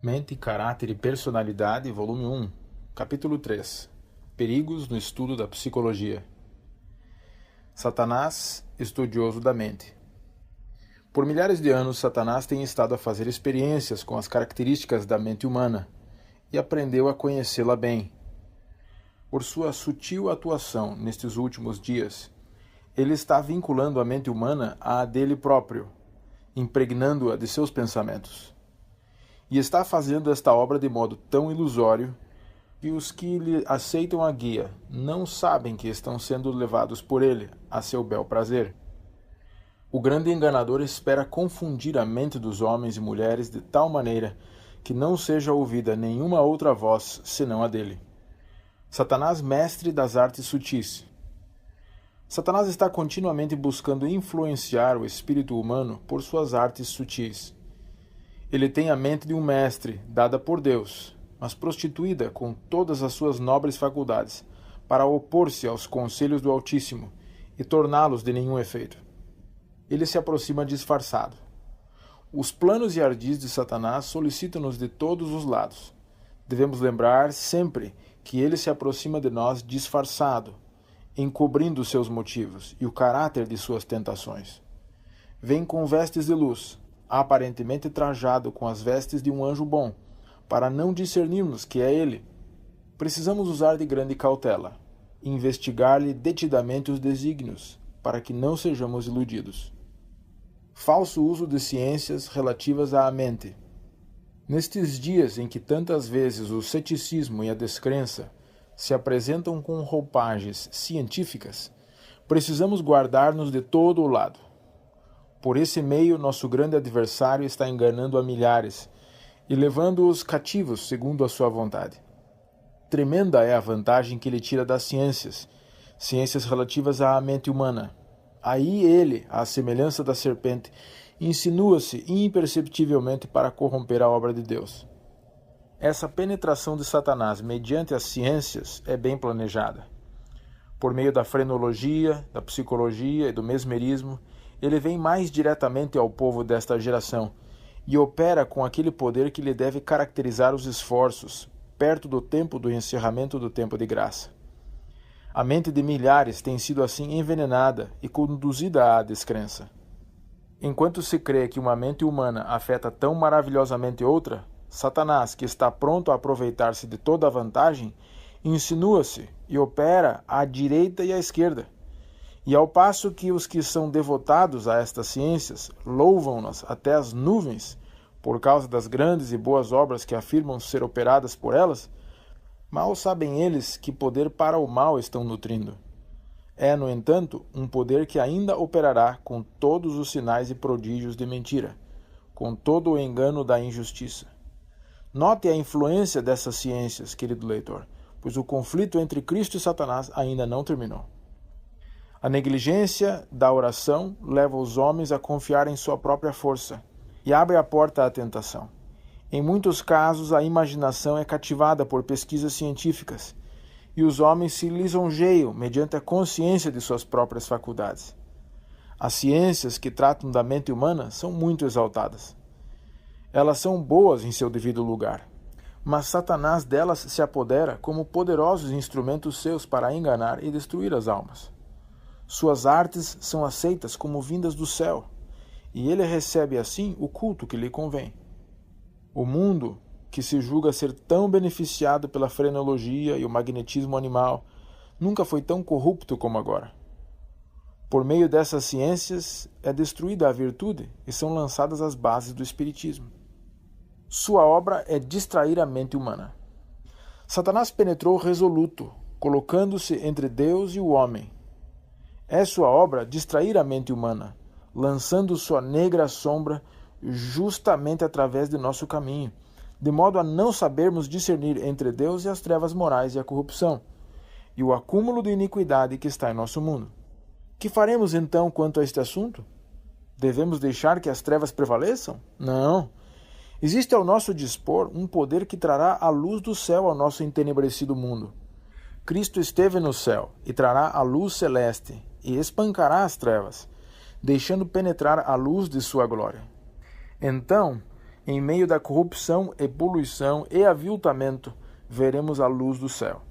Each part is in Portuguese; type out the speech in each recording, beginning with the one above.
Mente, Caráter e Personalidade, volume 1, capítulo 3. Perigos no estudo da psicologia. Satanás, estudioso da mente. Por milhares de anos, Satanás tem estado a fazer experiências com as características da mente humana e aprendeu a conhecê-la bem. Por sua sutil atuação nestes últimos dias, ele está vinculando a mente humana à dele próprio, impregnando-a de seus pensamentos. E está fazendo esta obra de modo tão ilusório que os que lhe aceitam a guia não sabem que estão sendo levados por ele a seu bel prazer. O grande enganador espera confundir a mente dos homens e mulheres de tal maneira que não seja ouvida nenhuma outra voz senão a dele. Satanás, mestre das artes sutis. Satanás está continuamente buscando influenciar o espírito humano por suas artes sutis. Ele tem a mente de um mestre, dada por Deus, mas prostituída com todas as suas nobres faculdades, para opor-se aos conselhos do Altíssimo e torná-los de nenhum efeito. Ele se aproxima disfarçado. Os planos e ardis de Satanás solicitam-nos de todos os lados. Devemos lembrar sempre que ele se aproxima de nós disfarçado, encobrindo seus motivos e o caráter de suas tentações. Vem com vestes de luz, aparentemente trajado com as vestes de um anjo bom, para não discernirmos que é ele. Precisamos usar de grande cautela, e investigar-lhe detidamente os desígnios, para que não sejamos iludidos. Falso uso de ciências relativas à mente. Nestes dias em que tantas vezes o ceticismo e a descrença se apresentam com roupagens científicas, precisamos guardar-nos de todo o lado. Por esse meio, nosso grande adversário está enganando a milhares e levando-os cativos segundo a sua vontade. Tremenda é a vantagem que ele tira das ciências relativas à mente humana. Aí ele, à semelhança da serpente, insinua-se imperceptivelmente para corromper a obra de Deus. Essa penetração de Satanás mediante as ciências é bem planejada. Por meio da frenologia, da psicologia e do mesmerismo, ele vem mais diretamente ao povo desta geração e opera com aquele poder que lhe deve caracterizar os esforços, perto do tempo do encerramento do tempo de graça. A mente de milhares tem sido assim envenenada e conduzida à descrença. Enquanto se crê que uma mente humana afeta tão maravilhosamente outra, Satanás, que está pronto a aproveitar-se de toda a vantagem, insinua-se e opera à direita e à esquerda. E ao passo que os que são devotados a estas ciências louvam-nas até as nuvens por causa das grandes e boas obras que afirmam ser operadas por elas, mal sabem eles que poder para o mal estão nutrindo. É, no entanto, um poder que ainda operará com todos os sinais e prodígios de mentira, com todo o engano da injustiça. Note a influência dessas ciências, querido leitor, pois o conflito entre Cristo e Satanás ainda não terminou. A negligência da oração leva os homens a confiar em sua própria força e abre a porta à tentação. Em muitos casos, a imaginação é cativada por pesquisas científicas e os homens se lisonjeiam mediante a consciência de suas próprias faculdades. As ciências que tratam da mente humana são muito exaltadas. Elas são boas em seu devido lugar, mas Satanás delas se apodera como poderosos instrumentos seus para enganar e destruir as almas. Suas artes são aceitas como vindas do céu, e ele recebe assim o culto que lhe convém. O mundo, que se julga ser tão beneficiado pela frenologia e o magnetismo animal, nunca foi tão corrupto como agora. Por meio dessas ciências é destruída a virtude e são lançadas as bases do espiritismo. Sua obra é distrair a mente humana. Satanás penetrou resoluto, colocando-se entre Deus e o homem. É sua obra distrair a mente humana, lançando sua negra sombra justamente através de nosso caminho, de modo a não sabermos discernir entre Deus e as trevas morais e a corrupção, e o acúmulo de iniquidade que está em nosso mundo. Que faremos então quanto a este assunto? Devemos deixar que as trevas prevaleçam? Não. Existe ao nosso dispor um poder que trará a luz do céu ao nosso entenebrecido mundo. Cristo esteve no céu e trará a luz celeste e espancará as trevas, deixando penetrar a luz de sua glória. Então, em meio da corrupção e poluição e aviltamento, veremos a luz do céu.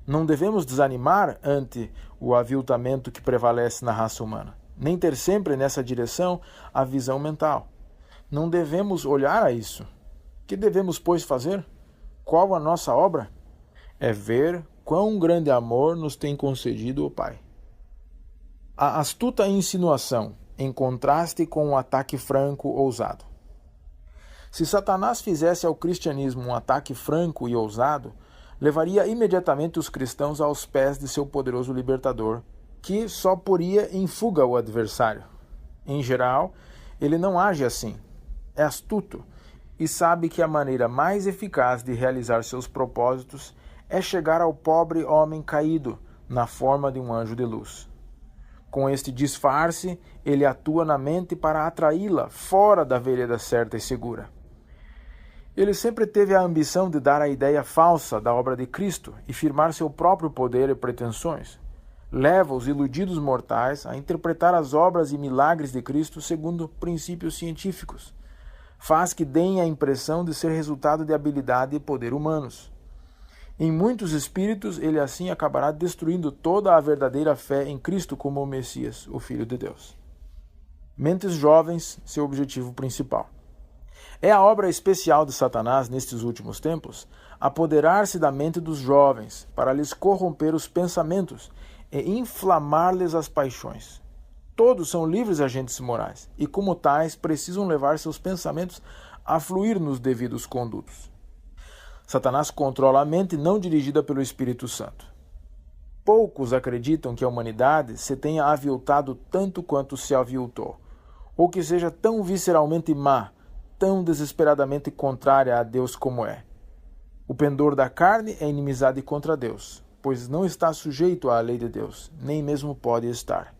Não devemos desanimar ante o aviltamento que prevalece na raça humana, nem ter sempre nessa direção a visão mental. Não devemos olhar a isso. Que devemos, pois, fazer? Qual a nossa obra? É ver quão grande amor nos tem concedido o Pai. A astuta insinuação, em contraste com o ataque franco ousado. Se Satanás fizesse ao cristianismo um ataque franco e ousado, levaria imediatamente os cristãos aos pés de seu poderoso libertador, que só poria em fuga o adversário. Em geral, ele não age assim. É astuto e sabe que a maneira mais eficaz de realizar seus propósitos é chegar ao pobre homem caído na forma de um anjo de luz. Com este disfarce, ele atua na mente para atraí-la fora da vereda certa e segura. Ele sempre teve a ambição de dar a ideia falsa da obra de Cristo e firmar seu próprio poder e pretensões. Leva os iludidos mortais a interpretar as obras e milagres de Cristo segundo princípios científicos. Faz que deem a impressão de ser resultado de habilidade e poder humanos. Em muitos espíritos, ele assim acabará destruindo toda a verdadeira fé em Cristo como o Messias, o Filho de Deus. Mentes jovens, seu objetivo principal. É a obra especial de Satanás nestes últimos tempos apoderar-se da mente dos jovens para lhes corromper os pensamentos e inflamar-lhes as paixões. Todos são livres agentes morais e, como tais, precisam levar seus pensamentos a fluir nos devidos condutos. Satanás controla a mente não dirigida pelo Espírito Santo. Poucos acreditam que a humanidade se tenha aviltado tanto quanto se aviltou, ou que seja tão visceralmente má, tão desesperadamente contrária a Deus como é. O pendor da carne é inimizade contra Deus, pois não está sujeito à lei de Deus, nem mesmo pode estar.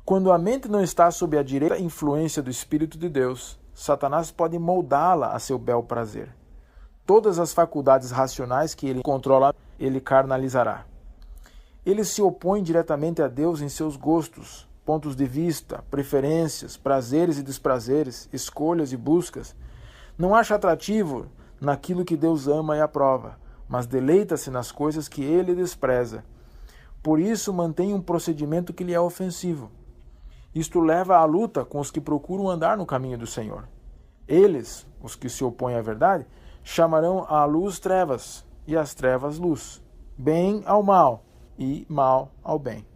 Quando a mente não está sob a direta influência do Espírito de Deus, Satanás pode moldá-la a seu bel prazer. Todas as faculdades racionais que ele controla, ele carnalizará. Ele se opõe diretamente a Deus em seus gostos, pontos de vista, preferências, prazeres e desprazeres, escolhas e buscas. Não acha atrativo naquilo que Deus ama e aprova, mas deleita-se nas coisas que ele despreza. Por isso mantém um procedimento que lhe é ofensivo. Isto leva à luta com os que procuram andar no caminho do Senhor. Eles, os que se opõem à verdade, chamarão a luz trevas e as trevas luz, bem ao mal e mal ao bem.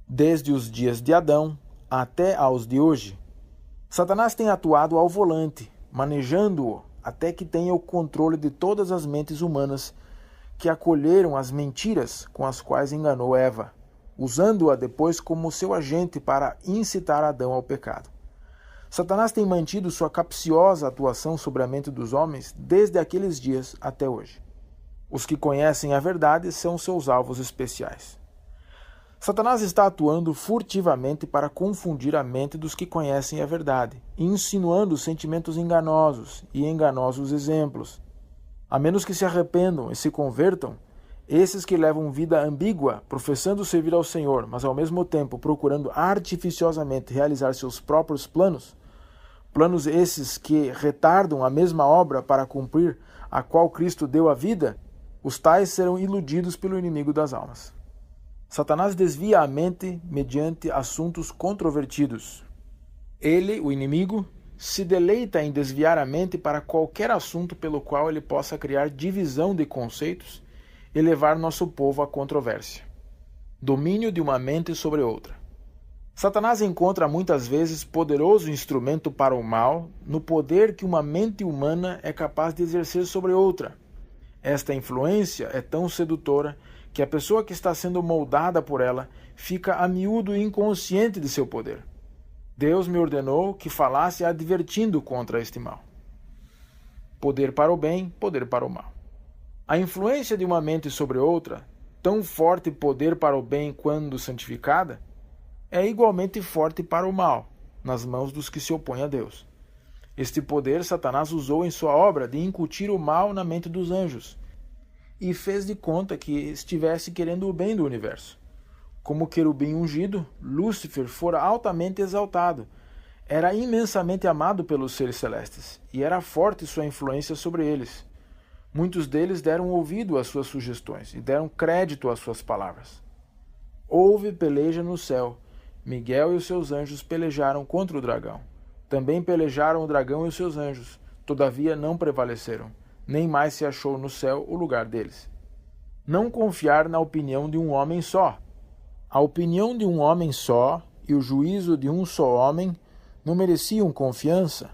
Desde os dias de Adão até aos de hoje, Satanás tem atuado ao volante, manejando-o até que tenha o controle de todas as mentes humanas que acolheram as mentiras com as quais enganou Eva, usando-a depois como seu agente para incitar Adão ao pecado. Satanás tem mantido sua capciosa atuação sobre a mente dos homens desde aqueles dias até hoje. Os que conhecem a verdade são seus alvos especiais. Satanás está atuando furtivamente para confundir a mente dos que conhecem a verdade, insinuando sentimentos enganosos e enganosos exemplos. A menos que se arrependam e se convertam, esses que levam vida ambígua, professando servir ao Senhor, mas ao mesmo tempo procurando artificiosamente realizar seus próprios planos esses que retardam a mesma obra para cumprir a qual Cristo deu a vida, os tais serão iludidos pelo inimigo das almas. Satanás desvia a mente mediante assuntos controvertidos. Ele, o inimigo, se deleita em desviar a mente para qualquer assunto pelo qual ele possa criar divisão de conceitos e levar nosso povo à controvérsia. Domínio de uma mente sobre outra. Satanás encontra muitas vezes poderoso instrumento para o mal no poder que uma mente humana é capaz de exercer sobre outra. Esta influência é tão sedutora que a pessoa que está sendo moldada por ela fica a miúdo inconsciente de seu poder. Deus me ordenou que falasse advertindo contra este mal. Poder para o bem, poder para o mal. A influência de uma mente sobre outra, tão forte poder para o bem quando santificada, é igualmente forte para o mal, nas mãos dos que se opõem a Deus. Este poder Satanás usou em sua obra de incutir o mal na mente dos anjos, e fez de conta que estivesse querendo o bem do universo. Como querubim ungido, Lúcifer fora altamente exaltado. Era imensamente amado pelos seres celestes, e era forte sua influência sobre eles. Muitos deles deram ouvido às suas sugestões e deram crédito às suas palavras. Houve peleja no céu. Miguel e os seus anjos pelejaram contra o dragão. Também pelejaram o dragão e os seus anjos. Todavia não prevaleceram. Nem mais se achou no céu o lugar deles. Não confiar na opinião de um homem só. A opinião de um homem só e o juízo de um só homem não mereciam confiança,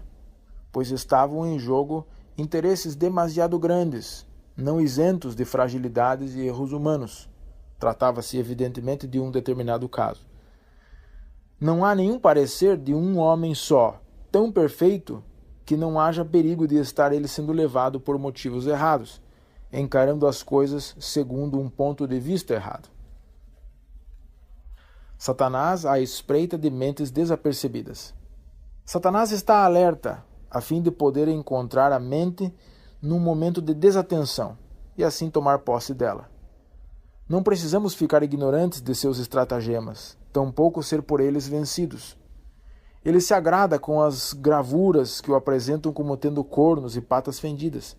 pois estavam em jogo interesses demasiado grandes, não isentos de fragilidades e erros humanos. Tratava-se evidentemente de um determinado caso. Não há nenhum parecer de um homem só, tão perfeito que não haja perigo de estar ele sendo levado por motivos errados, encarando as coisas segundo um ponto de vista errado. Satanás à espreita de mentes desapercebidas. Satanás está alerta, a fim de poder encontrar a mente num momento de desatenção e assim tomar posse dela. Não precisamos ficar ignorantes de seus estratagemas, tampouco ser por eles vencidos. Ele se agrada com as gravuras que o apresentam como tendo cornos e patas fendidas,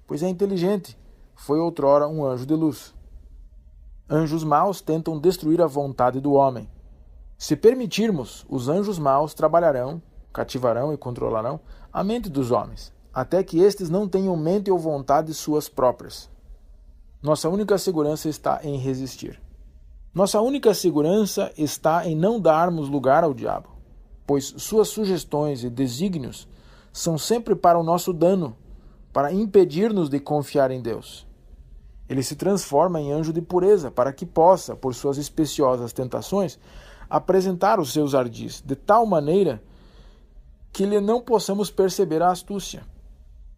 pois é inteligente, foi outrora um anjo de luz. Anjos maus tentam destruir a vontade do homem. Se permitirmos, os anjos maus trabalharão, cativarão e controlarão a mente dos homens, até que estes não tenham mente ou vontade suas próprias. Nossa única segurança está em resistir. Nossa única segurança está em não darmos lugar ao diabo, pois suas sugestões e desígnios são sempre para o nosso dano, para impedir-nos de confiar em Deus. Ele se transforma em anjo de pureza para que possa, por suas especiosas tentações, apresentar os seus ardis, de tal maneira que lhe não possamos perceber a astúcia.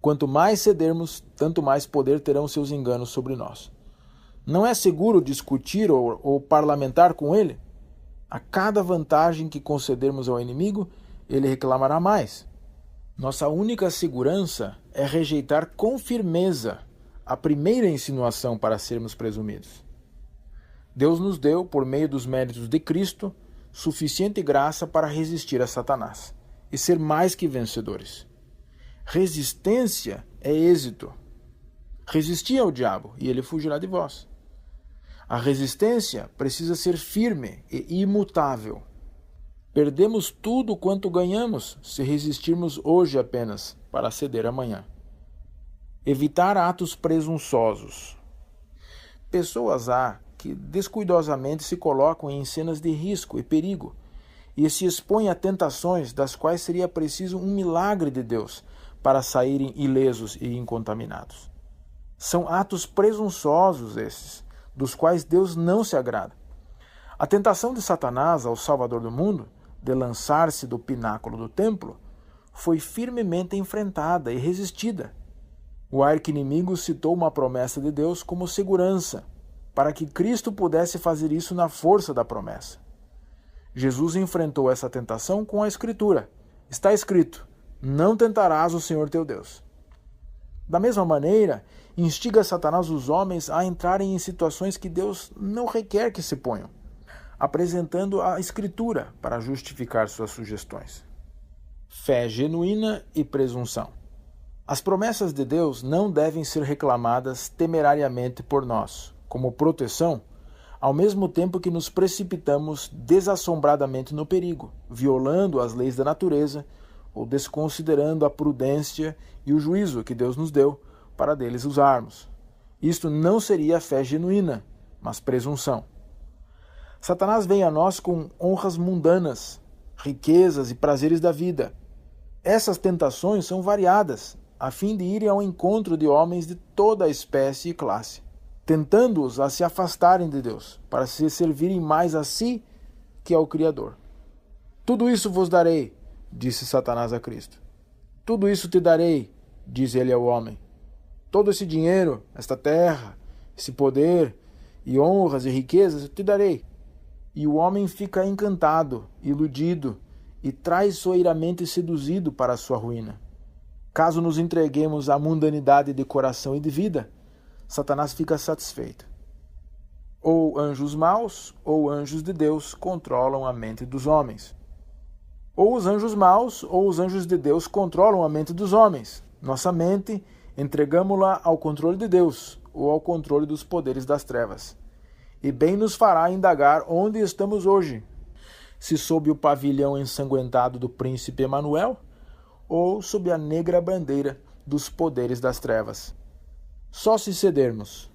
Quanto mais cedermos, tanto mais poder terão seus enganos sobre nós. Não é seguro discutir ou parlamentar com ele? A cada vantagem que concedermos ao inimigo, ele reclamará mais. Nossa única segurança é rejeitar com firmeza a primeira insinuação para sermos presumidos. Deus nos deu, por meio dos méritos de Cristo, suficiente graça para resistir a Satanás e ser mais que vencedores. Resistência é êxito. Resisti ao diabo e ele fugirá de vós. A resistência precisa ser firme e imutável. Perdemos tudo quanto ganhamos se resistirmos hoje apenas para ceder amanhã. Evitar atos presunçosos. Pessoas há que descuidosamente se colocam em cenas de risco e perigo e se expõem a tentações das quais seria preciso um milagre de Deus para saírem ilesos e incontaminados. São atos presunçosos esses, dos quais Deus não se agrada. A tentação de Satanás ao Salvador do mundo, de lançar-se do pináculo do templo, foi firmemente enfrentada e resistida. O arqui-inimigo citou uma promessa de Deus como segurança, para que Cristo pudesse fazer isso na força da promessa. Jesus enfrentou essa tentação com a Escritura. Está escrito: não tentarás o Senhor teu Deus. Da mesma maneira, instiga Satanás os homens a entrarem em situações que Deus não requer que se ponham, apresentando a Escritura para justificar suas sugestões. Fé genuína e presunção. As promessas de Deus não devem ser reclamadas temerariamente por nós, como proteção, ao mesmo tempo que nos precipitamos desassombradamente no perigo, violando as leis da natureza ou desconsiderando a prudência e o juízo que Deus nos deu para deles usarmos. Isto não seria fé genuína, mas presunção. Satanás vem a nós com honras mundanas, riquezas e prazeres da vida. Essas tentações são variadas, a fim de irem ao encontro de homens de toda a espécie e classe, tentando-os a se afastarem de Deus, para se servirem mais a si que ao Criador. Tudo isso vos darei, disse Satanás a Cristo. Tudo isso te darei, diz ele ao homem. Todo esse dinheiro, esta terra, esse poder, e honras e riquezas eu te darei. E o homem fica encantado, iludido, e traiçoeiramente seduzido para a sua ruína. Caso nos entreguemos à mundanidade de coração e de vida, Satanás fica satisfeito. Ou anjos maus, ou anjos de Deus controlam a mente dos homens. Ou os anjos maus ou os anjos de Deus controlam a mente dos homens. Nossa mente, entregamo-la ao controle de Deus ou ao controle dos poderes das trevas. E bem nos fará indagar onde estamos hoje, se sob o pavilhão ensanguentado do príncipe Emanuel ou sob a negra bandeira dos poderes das trevas. Só se cedermos.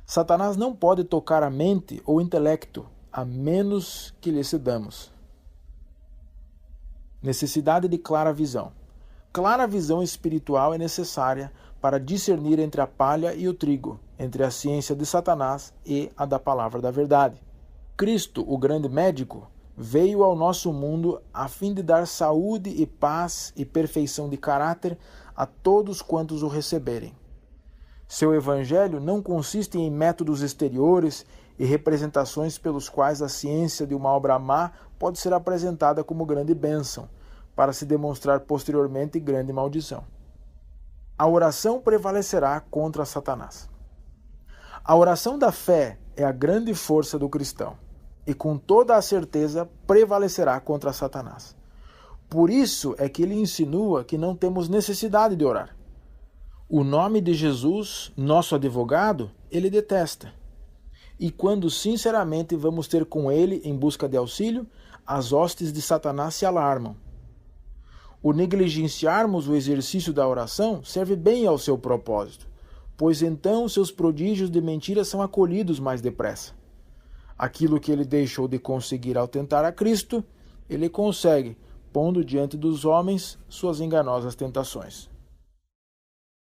Satanás não pode tocar a mente ou o intelecto, a menos que lhe cedamos. Necessidade de clara visão. Clara visão espiritual é necessária para discernir entre a palha e o trigo, entre a ciência de Satanás e a da palavra da verdade. Cristo, o grande médico, veio ao nosso mundo a fim de dar saúde e paz e perfeição de caráter a todos quantos o receberem. Seu evangelho não consiste em métodos exteriores e representações pelos quais a ciência de uma obra má pode ser apresentada como grande bênção, para se demonstrar posteriormente grande maldição. A oração prevalecerá contra Satanás. A oração da fé é a grande força do cristão, e com toda a certeza prevalecerá contra Satanás. Por isso é que ele insinua que não temos necessidade de orar. O nome de Jesus, nosso advogado, ele detesta. E quando sinceramente vamos ter com ele em busca de auxílio, as hostes de Satanás se alarmam. O negligenciarmos o exercício da oração serve bem ao seu propósito, pois então seus prodígios de mentira são acolhidos mais depressa. Aquilo que ele deixou de conseguir ao tentar a Cristo, ele consegue, pondo diante dos homens suas enganosas tentações.